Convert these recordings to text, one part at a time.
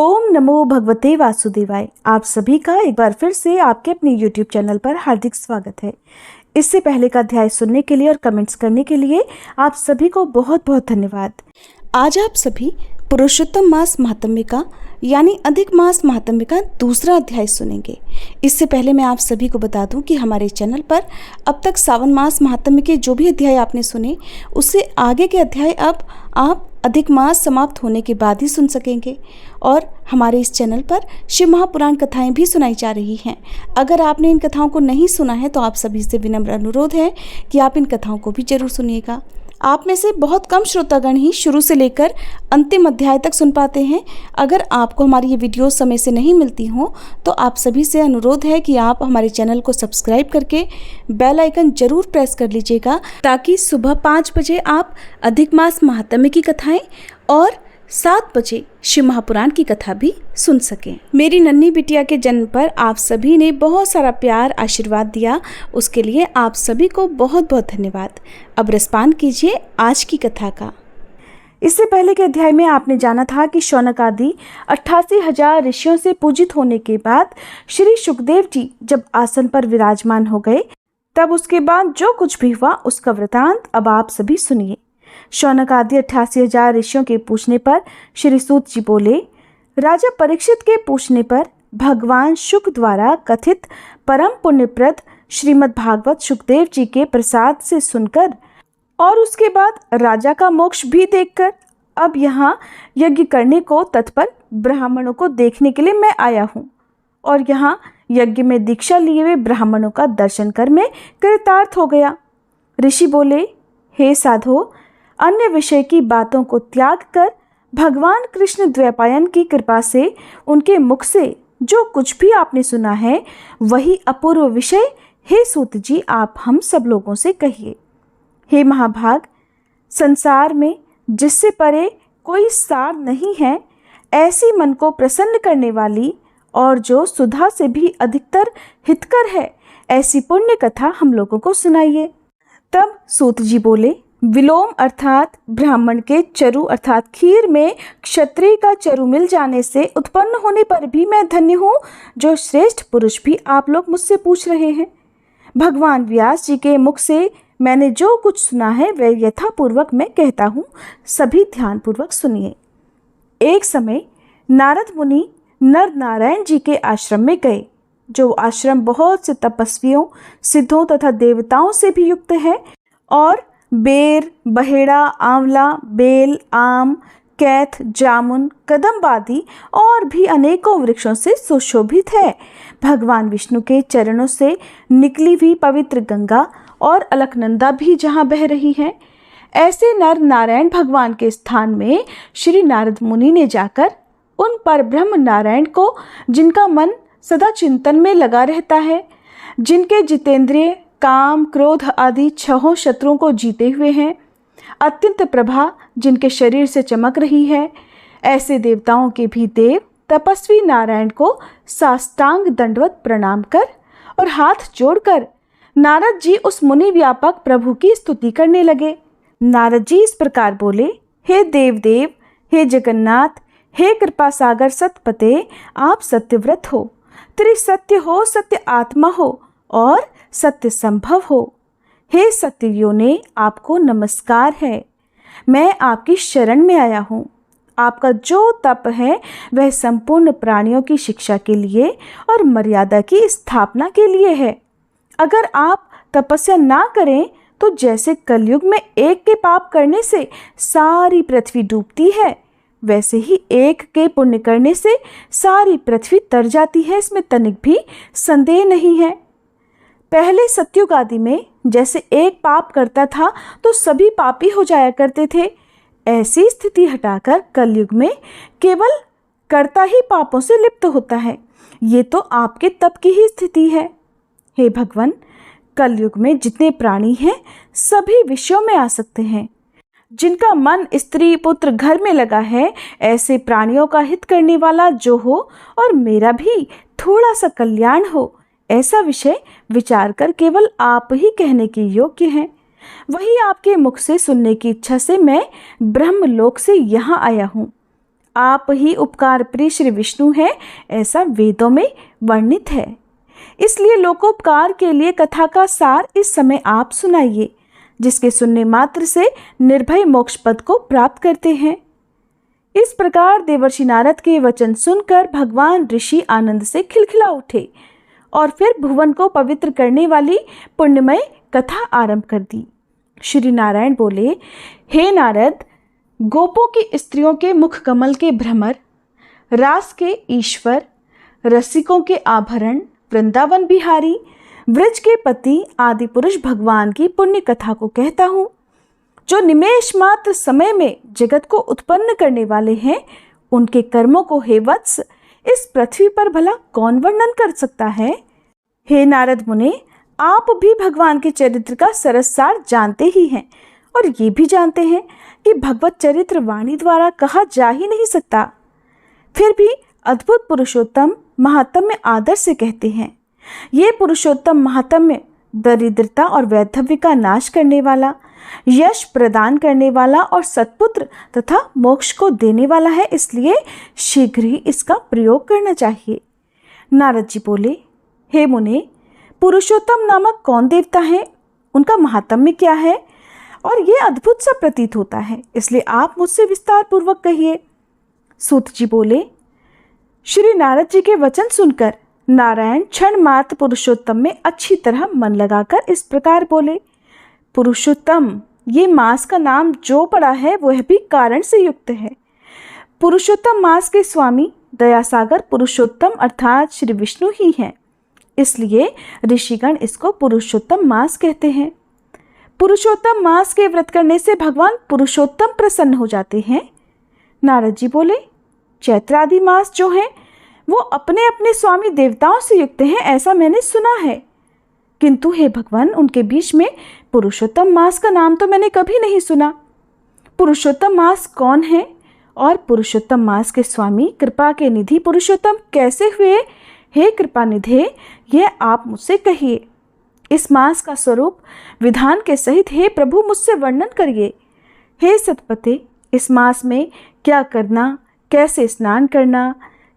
ओम नमो भगवते वासुदेवाय। आप सभी का एक बार फिर से आपके अपने YouTube चैनल पर हार्दिक स्वागत है। इससे पहले का अध्याय सुनने के लिए और कमेंट्स करने के लिए आप सभी को बहुत बहुत धन्यवाद। आज आप सभी पुरुषोत्तम मास महात्म्य का यानी अधिक मास महात्म्य का दूसरा अध्याय सुनेंगे। इससे पहले मैं आप सभी को बता दूं कि हमारे चैनल पर अब तक सावन मास महात्म्य के जो भी अध्याय आपने सुने उससे आगे के अध्याय अब आप अधिक मास समाप्त होने के बाद ही सुन सकेंगे। और हमारे इस चैनल पर शिव महापुराण कथाएं भी सुनाई जा रही हैं। अगर आपने इन कथाओं को नहीं सुना है तो आप सभी से विनम्र अनुरोध है कि आप इन कथाओं को भी जरूर सुनिएगा। आप में से बहुत कम श्रोतागण ही शुरू से लेकर अंतिम अध्याय तक सुन पाते हैं। अगर आपको हमारी ये वीडियो समय से नहीं मिलती हो तो आप सभी से अनुरोध है कि आप हमारे चैनल को सब्सक्राइब करके बेल आइकन जरूर प्रेस कर लीजिएगा, ताकि सुबह 5 बजे आप अधिक मास महात्म्य की कथाएं और 7 बजे शिव महापुराण की कथा भी सुन सकें। मेरी नन्ही बिटिया के जन्म पर आप सभी ने बहुत सारा प्यार आशीर्वाद दिया, उसके लिए आप सभी को बहुत बहुत धन्यवाद। अब रसपान कीजिए आज की कथा का। इससे पहले के अध्याय में आपने जाना था कि शौनक आदि 88,000 ऋषियों से पूजित होने के बाद श्री सुखदेव जी जब आसन पर विराजमान हो गए, तब उसके बाद जो कुछ भी हुआ उसका वृतांत अब आप सभी सुनिए। शौनक आदि 88,000 ऋषियों के पूछने पर श्री सूत जी बोले, राजा परीक्षित के पूछने पर भगवान शुक द्वारा कथित परम पुण्यप्रद श्रीमद् भागवत सुखदेव जी के प्रसाद से सुनकर और उसके बाद राजा का मोक्ष भी देखकर अब यहाँ यज्ञ करने को तत्पर ब्राह्मणों को देखने के लिए मैं आया हूँ, और यहाँ यज्ञ में दीक्षा लिए हुए ब्राह्मणों का दर्शन कर मैं कृतार्थ हो गया। ऋषि बोले, हे साधो, अन्य विषय की बातों को त्याग कर भगवान कृष्ण द्वैपायन की कृपा से उनके मुख से जो कुछ भी आपने सुना है वही अपूर्व विषय हे सूत जी आप हम सब लोगों से कहिए। हे महाभाग, संसार में जिससे परे कोई सार नहीं है, ऐसी मन को प्रसन्न करने वाली और जो सुधा से भी अधिकतर हितकर है, ऐसी पुण्य कथा हम लोगों को सुनाइए। तब सूत जी बोले, विलोम अर्थात ब्राह्मण के चरु अर्थात खीर में क्षत्रिय का चरु मिल जाने से उत्पन्न होने पर भी मैं धन्य हूँ, जो श्रेष्ठ पुरुष भी आप लोग मुझसे पूछ रहे हैं। भगवान व्यास जी के मुख से मैंने जो कुछ सुना है वह यथापूर्वक मैं कहता हूँ, सभी ध्यानपूर्वक सुनिए। एक समय नारद मुनि नर नारायण जी के आश्रम में गए, जो आश्रम बहुत से तपस्वियों, सिद्धों तथा देवताओं से भी युक्त है और बेर, बहेड़ा, आंवला, बेल, आम, कैथ, जामुन, कदम्ब आदि और भी अनेकों वृक्षों से सुशोभित है। भगवान विष्णु के चरणों से निकली हुई पवित्र गंगा और अलकनंदा भी जहाँ बह रही है। ऐसे नर नारायण भगवान के स्थान में श्री नारद मुनि ने जाकर उन पर ब्रह्म नारायण को, जिनका मन सदा चिंतन में लगा रहता है, जिनके जितेंद्रिय काम, क्रोध आदि 6 शत्रुओं को जीते हुए हैं, अत्यंत प्रभा जिनके शरीर से चमक रही है, ऐसे देवताओं के भी देव तपस्वी नारायण को साष्टांग दंडवत प्रणाम कर और हाथ जोड़कर नारद जी उस मुनि व्यापक प्रभु की स्तुति करने लगे। नारद जी इस प्रकार बोले, हे देव, हे जगन्नाथ, हे कृपा सागर सतपते, आप सत्यव्रत हो, त्रिसत्य हो, सत्य आत्मा हो और सत्य संभव हो। हे सत्ययो ने आपको नमस्कार है। मैं आपकी शरण में आया हूँ। आपका जो तप है वह संपूर्ण प्राणियों की शिक्षा के लिए और मर्यादा की स्थापना के लिए है। अगर आप तपस्या ना करें तो जैसे कलयुग में एक के पाप करने से सारी पृथ्वी डूबती है, वैसे ही एक के पुण्य करने से सारी पृथ्वी तर जाती है, इसमें तनिक भी संदेह नहीं है। पहले सतयुग आदि में जैसे एक पाप करता था तो सभी पापी हो जाया करते थे, ऐसी स्थिति हटाकर कलयुग में केवल कर्ता ही पापों से लिप्त होता है। ये तो आपके तप की ही स्थिति है। हे भगवान, कलयुग में जितने प्राणी हैं सभी विषयों में आ सकते हैं। जिनका मन स्त्री पुत्र घर में लगा है, ऐसे प्राणियों का हित करने वाला जो हो और मेरा भी थोड़ा सा कल्याण हो, ऐसा विषय विचार कर केवल आप ही कहने के योग्य हैं। वही आपके मुख से सुनने की इच्छा से मैं ब्रह्मलोक से यहाँ आया हूँ। आप ही उपकार प्रिय श्री विष्णु हैं, ऐसा वेदों में वर्णित है। इसलिए लोकोपकार के लिए कथा का सार इस समय आप सुनाइए, जिसके सुनने मात्र से निर्भय मोक्ष पद को प्राप्त करते हैं। इस प्रकार देवर्षि नारद के वचन सुनकर भगवान ऋषि आनंद से खिलखिला उठे और फिर भुवन को पवित्र करने वाली पुण्यमय कथा आरंभ कर दी। श्री नारायण बोले, हे नारद, गोपों की स्त्रियों के मुख कमल के भ्रमर, रास के ईश्वर, रसिकों के आभरण, वृंदावन बिहारी, व्रज के पति आदि पुरुष भगवान की पुण्य कथा को कहता हूँ, जो निमेष मात्र समय में जगत को उत्पन्न करने वाले हैं। उनके कर्मों को हे वत्स इस पृथ्वी पर भला कौन वर्णन कर सकता है। हे नारद मुने, आप भी भगवान के चरित्र का सरस सार जानते ही हैं और ये भी जानते हैं कि भगवत चरित्र वाणी द्वारा कहा जा ही नहीं सकता। फिर भी अद्भुत पुरुषोत्तम महात्म्य आदर से कहते हैं। ये पुरुषोत्तम महात्म्य दरिद्रता और वैधव्य का नाश करने वाला, यश प्रदान करने वाला और सत्पुत्र तथा मोक्ष को देने वाला है, इसलिए शीघ्र ही इसका प्रयोग करना चाहिए। नारद जी बोले, हे मुने, पुरुषोत्तम नामक कौन देवता है, उनका महात्म्य क्या है और ये अद्भुत सा प्रतीत होता है, इसलिए आप मुझसे विस्तार पूर्वक कहिए। सूत जी बोले, श्री नारद जी के वचन सुनकर नारायण क्षण मात्र पुरुषोत्तम में अच्छी तरह मन लगाकर इस प्रकार बोले, पुरुषोत्तम, ये मास का नाम जो पड़ा है वह भी कारण से युक्त है। पुरुषोत्तम मास के स्वामी दयासागर पुरुषोत्तम अर्थात श्री विष्णु ही हैं, इसलिए ऋषिगण इसको पुरुषोत्तम मास कहते हैं। पुरुषोत्तम मास के व्रत करने से भगवान पुरुषोत्तम प्रसन्न हो जाते हैं। नारद जी बोले, चैत्र आदि मास जो हैं वो अपने अपने स्वामी देवताओं से युक्त हैं, ऐसा मैंने सुना है, किंतु हे भगवान, उनके बीच में पुरुषोत्तम मास का नाम तो मैंने कभी नहीं सुना। पुरुषोत्तम मास कौन है और पुरुषोत्तम मास के स्वामी कृपा के निधि पुरुषोत्तम कैसे हुए? हे कृपा निधे, यह आप मुझसे कहिए। इस मास का स्वरूप विधान के सहित हे प्रभु मुझसे वर्णन करिए। हे सतपते, इस मास में क्या करना, कैसे स्नान करना,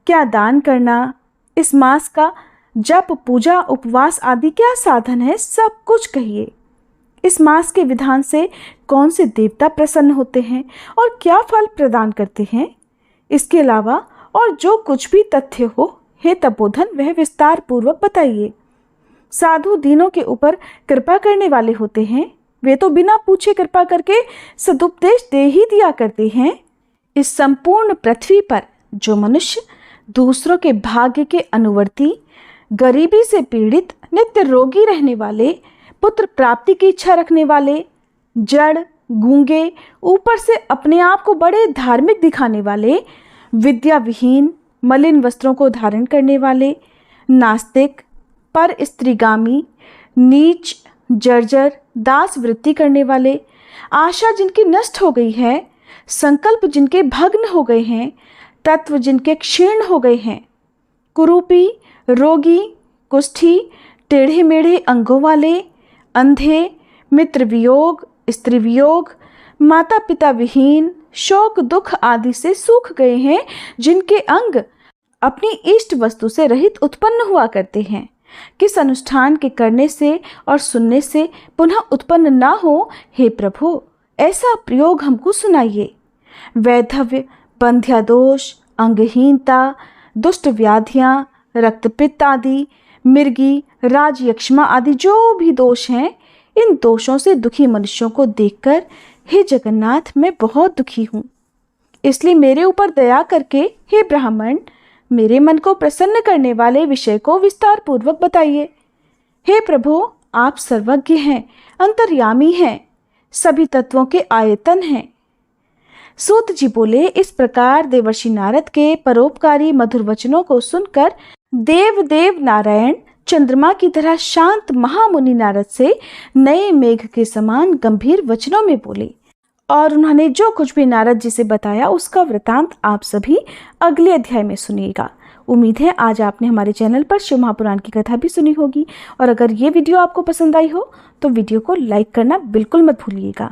क्या दान करना, इस मास का जप पूजा उपवास आदि क्या साधन है, सब कुछ कहिए। इस मास के विधान से कौन से देवता प्रसन्न होते हैं और क्या फल प्रदान करते हैं, इसके अलावा और जो कुछ भी तथ्य हो हे तपोधन वह विस्तार पूर्वक बताइए। साधु दीनों के ऊपर कृपा करने वाले होते हैं, वे तो बिना पूछे कृपा करके सदुपदेश दे ही दिया करते हैं। इस संपूर्ण पृथ्वी पर जो मनुष्य दूसरों के भाग्य के अनुवर्ती, गरीबी से पीड़ित, नित्य रोगी रहने वाले, पुत्र प्राप्ति की इच्छा रखने वाले, जड़, गूंगे, ऊपर से अपने आप को बड़े धार्मिक दिखाने वाले, विद्या विहीन, मलिन वस्त्रों को धारण करने वाले, नास्तिक, पर स्त्रीगामी, नीच, जर्जर, दास वृत्ति करने वाले, आशा जिनकी नष्ट हो गई है, संकल्प जिनके भग्न हो गए हैं, तत्व जिनके क्षीण हो गए हैं, कुरूपी, रोगी, कुष्ठी, टेढ़े मेढ़े अंगों वाले, अंधे, मित्र वियोग, स्त्री वियोग, माता पिता विहीन, शोक दुख आदि से सूख गए हैं, जिनके अंग अपनी इष्ट वस्तु से रहित उत्पन्न हुआ करते हैं, किस अनुष्ठान के करने से और सुनने से पुनः उत्पन्न ना हो, हे प्रभु ऐसा प्रयोग हमको सुनाइए। वैधव्य, बंध्यादोष, अंगहीनता, दुष्ट व्याधियाँ, रक्तपित्त आदि, मिर्गी, राजयक्ष्मा आदि जो भी दोष हैं, इन दोषों से दुखी मनुष्यों को देखकर हे जगन्नाथ मैं बहुत दुखी हूँ, इसलिए मेरे ऊपर दया करके हे ब्राह्मण मेरे मन को प्रसन्न करने वाले विषय को विस्तार पूर्वक बताइए। हे प्रभु आप सर्वज्ञ हैं, अंतर्यामी हैं, सभी तत्वों के आयतन हैं। सूत जी बोले, इस प्रकार देवर्षि नारद के परोपकारी मधुर वचनों को सुनकर देव नारायण चंद्रमा की तरह शांत महामुनि नारद से नए मेघ के समान गंभीर वचनों में बोले और उन्होंने जो कुछ भी नारद जी से बताया उसका वृतांत आप सभी अगले अध्याय में सुनिएगा। उम्मीद है आज आपने हमारे चैनल पर शिव महापुराण की कथा भी सुनी होगी और अगर ये वीडियो आपको पसंद आई हो तो वीडियो को लाइक करना बिल्कुल मत भूलिएगा।